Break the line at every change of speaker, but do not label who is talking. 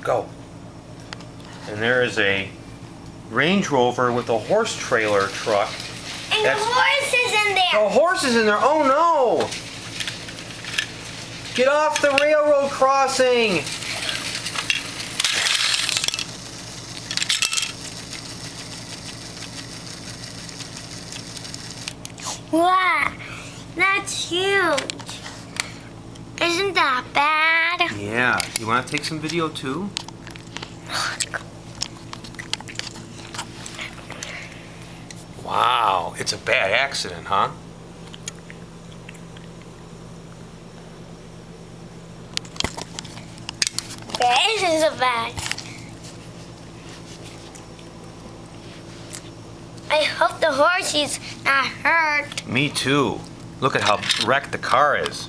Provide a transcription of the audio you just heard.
Go. And there is a Range Rover with a horse trailer truck.
And the horse is in there.
The horse is in there. Oh no! Get off the railroad crossing!
Wow, that's huge. Isn't that bad?
Yeah. You want to take some video too? Wow, it's a bad accident, huh?
This is a bad. I hope the horse is not hurt.
Me too. Look at how wrecked the car is.